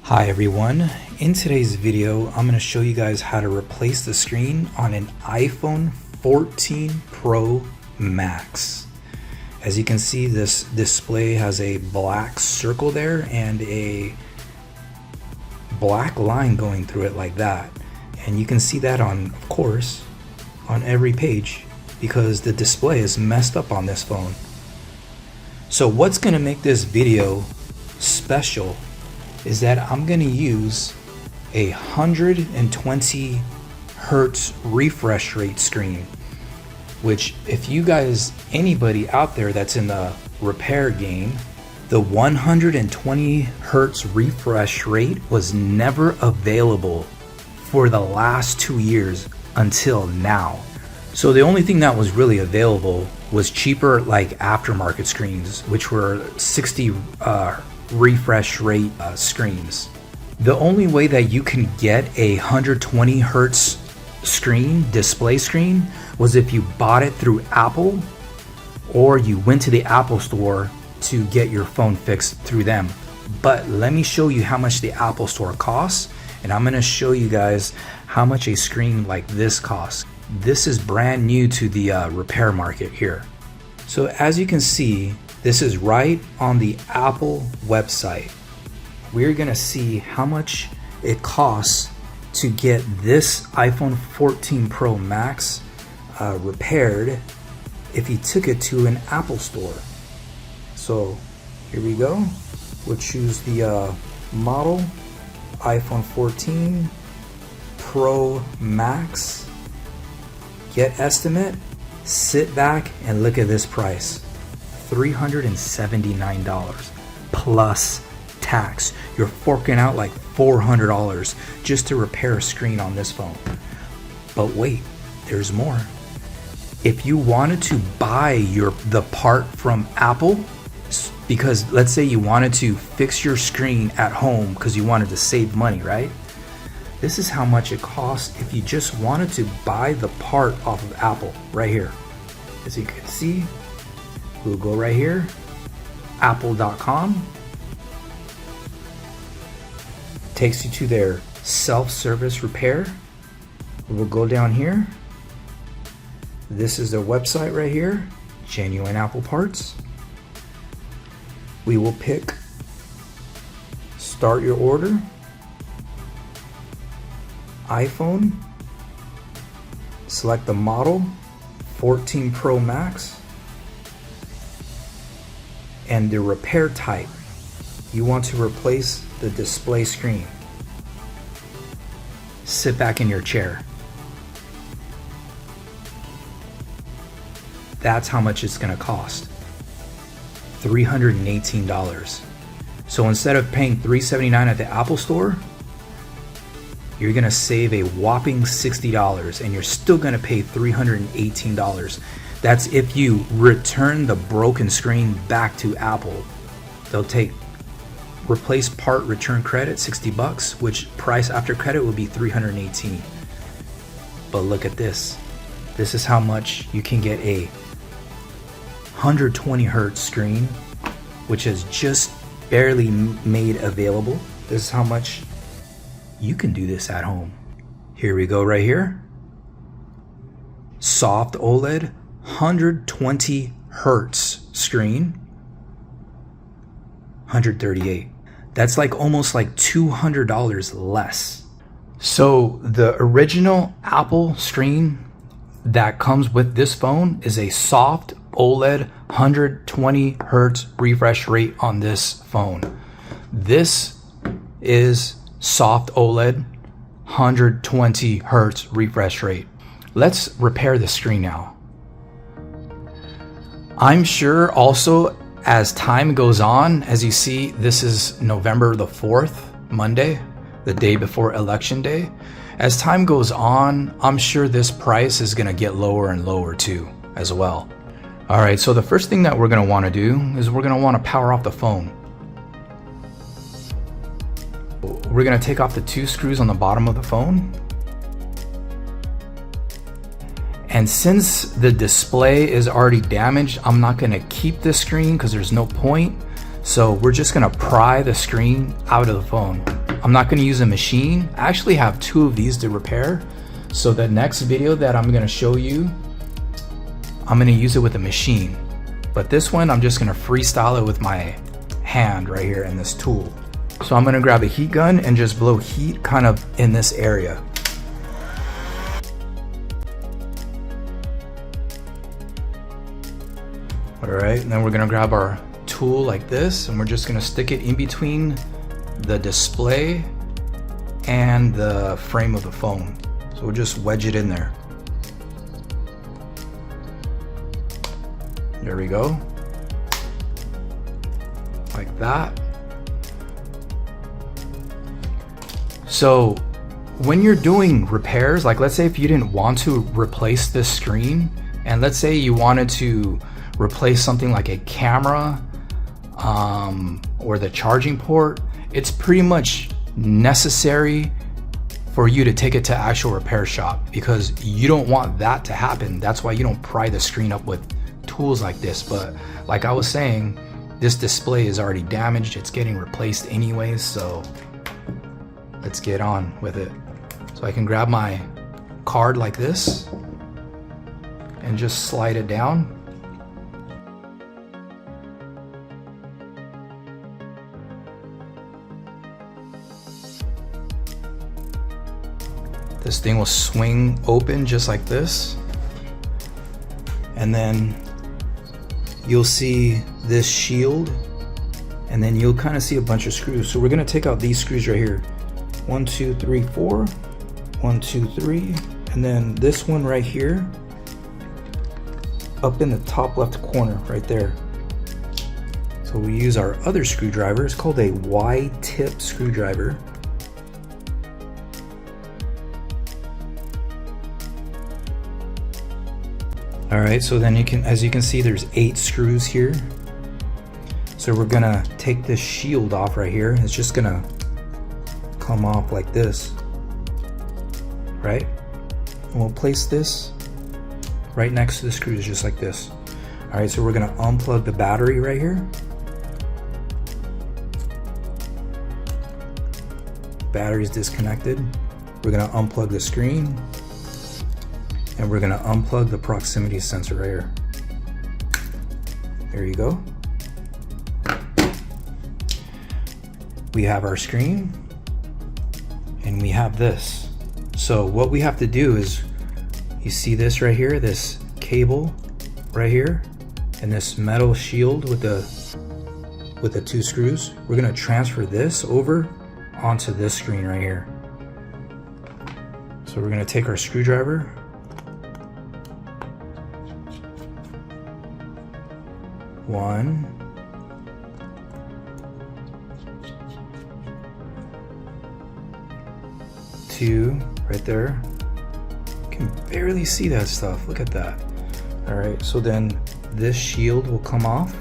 Hi everyone, in today's video I'm going to show you guys how to replace the screen on an iPhone 14 Pro Max. As you can see, this display has a black circle there and a black line going through it like that, and you can see that of course on every page because the display is messed up on this phone. So what's going to make this video special is that I'm going to use a 120 hertz refresh rate screen, which if you guys, anybody out there that's in the repair game, the 120 hertz refresh rate was never available for the last 2 years until now. So the only thing that was really available was cheaper like aftermarket screens, which were 60 refresh rate screens. The only way that you can get a 120 hertz screen, display screen, was if you bought it through Apple or you went to the Apple store to get your phone fixed through them. But let me show you how much the Apple store costs, and I'm going to show you guys how much a screen like this costs. This is brand new to the repair market here. So as you can see, this is right on the Apple website. We're gonna see how much it costs to get this iPhone 14 Pro Max repaired if you took it to an Apple store. So here we go. We'll choose the model, iPhone 14 Pro Max. Get estimate, sit back and look at this price. $379 plus tax. You're forking out like $400 just to repair a screen on this phone. But wait, there's more. If you wanted to buy the part from Apple, because let's say you wanted to fix your screen at home because you wanted to save money, right? This is how much it costs if you just wanted to buy the part off of Apple right here. As you can see, we'll go right here, apple.com. Takes you to their self-service repair. We'll go down here. This is their website right here, Genuine Apple Parts. We will pick Start Your Order, iPhone, select the model, 14 Pro Max, and the repair type. You want to replace the display screen. Sit back in your chair. That's how much it's going to cost. $318. So instead of paying $379 at the Apple store, you're going to save a whopping $60 and you're still going to pay $318. That's if you return the broken screen back to Apple. They'll take replace part return credit, $60, which price after credit will be $318. But look at this. This is how much you can get a 120 hertz screen, which is just barely made available. This is how much you can do this at home. Here we go right here. Soft OLED 120 hertz screen, $138. That's like almost like $200 less. So the original Apple screen that comes with this phone is a soft OLED 120 hertz refresh rate on this phone. This is soft OLED 120 hertz refresh rate. Let's repair the screen now. I'm sure also as time goes on, as you see, this is November the 4th, Monday, the day before election day. As time goes on, I'm sure this price is gonna get lower and lower too, as well. All right, so the first thing that we're gonna wanna do is we're gonna wanna power off the phone. We're gonna take off the 2 screws on the bottom of the phone. And since the display is already damaged, I'm not gonna keep this screen because there's no point. So we're just gonna pry the screen out of the phone. I'm not going to use a machine. I actually have 2 of these to repair. So the next video that I'm going to show you, I'm going to use it with a machine. But this one, I'm just going to freestyle it with my hand right here in this tool. So I'm going to grab a heat gun and just blow heat kind of in this area. Alright, and then we're going to grab our tool like this, and we're just going to stick it in between the display and the frame of the phone. So we'll just wedge it in there. There we go. Like that. So when you're doing repairs, like let's say if you didn't want to replace this screen, and let's say you wanted to replace something like a camera or the charging port, it's pretty much necessary for you to take it to actual repair shop, because you don't want that to happen. That's why you don't pry the screen up with tools like this. But like I was saying, this display is already damaged. It's getting replaced anyways, so let's get on with it. So I can grab my card like this and just slide it down. This thing will swing open just like this. And then you'll see this shield, and then you'll kind of see a bunch of screws. So we're gonna take out these screws right here. 1, 2, 3, 4. 1, 2, 3. And then this one right here, up in the top left corner right there. So we use our other screwdriver. It's called a Y-tip screwdriver. All right, so then as you can see, there's 8 screws here. So we're gonna take this shield off right here. It's just gonna come off like this, right? And we'll place this right next to the screws, just like this. All right, so we're gonna unplug the battery right here. Battery's disconnected. We're gonna unplug the screen, and we're gonna unplug the proximity sensor right here. There you go. We have our screen, and we have this. So what we have to do is, you see this right here, this cable right here, and this metal shield with the 2 screws. We're gonna transfer this over onto this screen right here. So we're gonna take our screwdriver, one, two, right there. You can barely see that stuff. Look at that. All right, so then this shield will come off.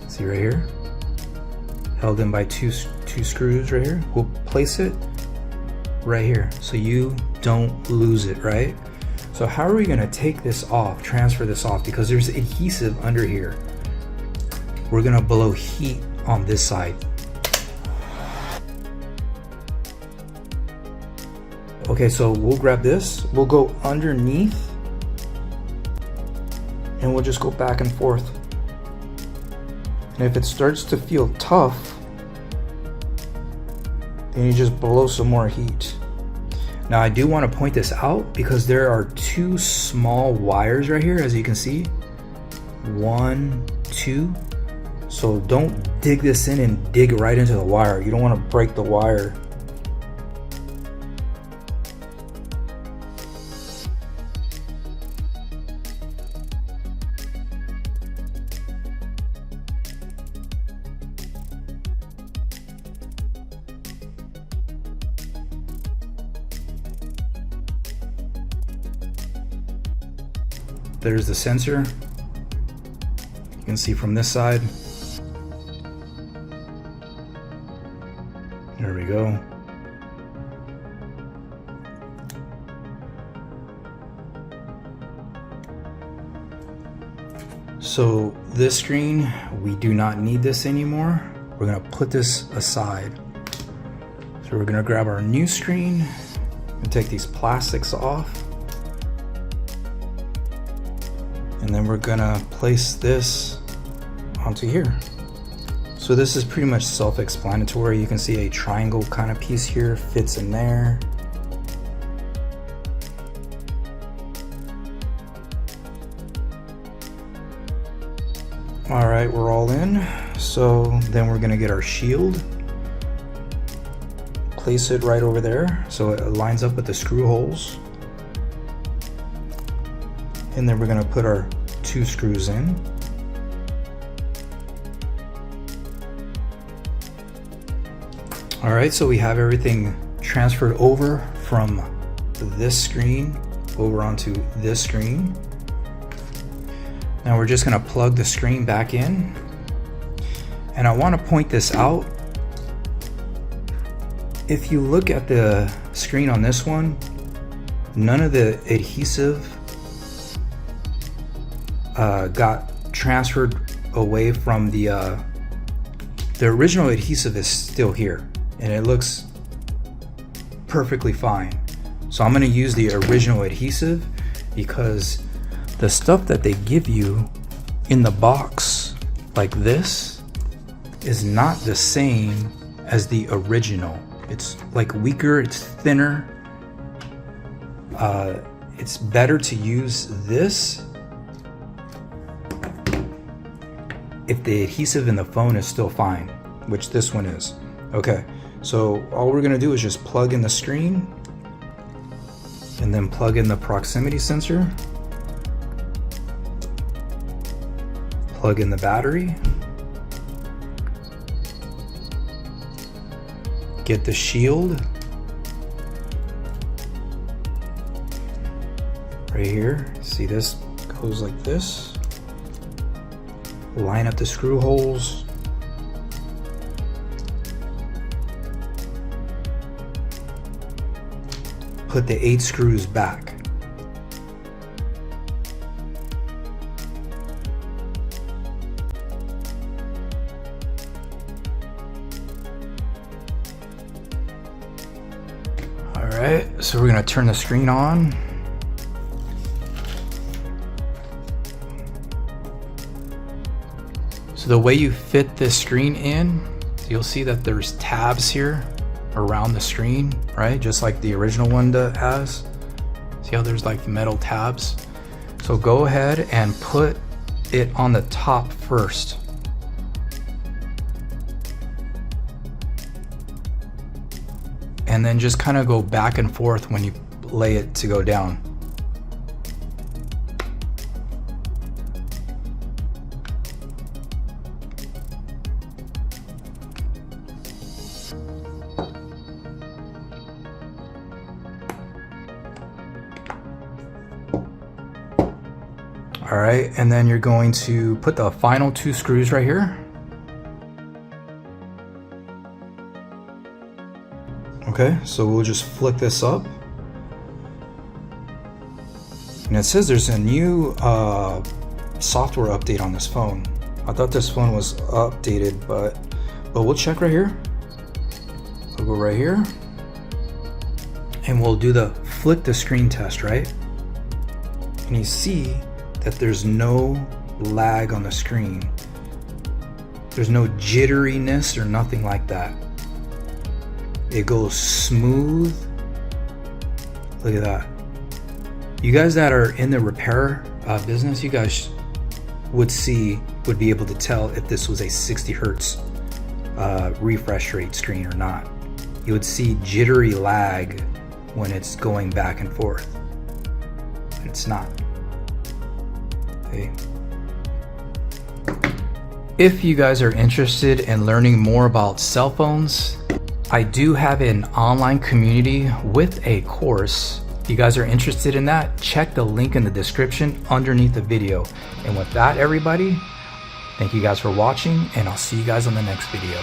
See right here, held in by two screws right here. We'll place it right here so you don't lose it, right? So how are we gonna take this off, transfer this off? Because there's adhesive under here. We're gonna blow heat on this side. Okay, so we'll grab this, we'll go underneath, and we'll just go back and forth. And if it starts to feel tough, then you just blow some more heat. Now I do want to point this out because there are 2 small wires right here, as you can see. 1, 2. So don't dig this in and dig right into the wire. You don't want to break the wire. There's the sensor. You can see from this side. There we go. So this screen, we do not need this anymore. we're gonna put this aside. So we're gonna grab our new screen and take these plastics off. And then we're gonna place this onto here. So this is pretty much self-explanatory. You can see a triangle kind of piece here fits in there. All right, we're all in. So then we're gonna get our shield, place it right over there so it lines up with the screw holes. And then we're gonna put our 2 screws in. All right, so we have everything transferred over from this screen over onto this screen. Now we're just gonna plug the screen back in. And I wanna point this out. If you look at the screen on this one, none of the adhesive got transferred away from the original adhesive is still here. And it looks perfectly fine. So I'm gonna use the original adhesive because the stuff that they give you in the box like this is not the same as the original. It's like weaker, it's thinner. It's better to use this if the adhesive in the phone is still fine, which this one is. Okay. So all we're gonna do is just plug in the screen and then plug in the proximity sensor, plug in the battery, get the shield right here. See, this goes like this. Line up the screw holes. Put the 8 screws back. All right, so we're gonna turn the screen on. So the way you fit this screen in, you'll see that there's tabs here around the screen, right? Just like the original one has. See how there's like metal tabs? So go ahead and put it on the top first. And then just kind of go back and forth when you lay it to go down. All right, and then you're going to put the final 2 screws right here. Okay, so we'll just flick this up. And it says there's a new software update on this phone. I thought this phone was updated, but we'll check right here. We'll go right here. And we'll do the flick the screen test, right? And you see that there's no lag on the screen. There's no jitteriness or nothing like that. It goes smooth. Look at that. You guys that are in the repair business, you guys would be able to tell if this was a 60 hertz refresh rate screen or not. You would see jittery lag when it's going back and forth. And it's not. Okay. If you guys are interested in learning more about cell phones, I do have an online community with a course. If you guys are interested in that, check the link in the description underneath the video. And with that, everybody, thank you guys for watching, and I'll see you guys on the next video.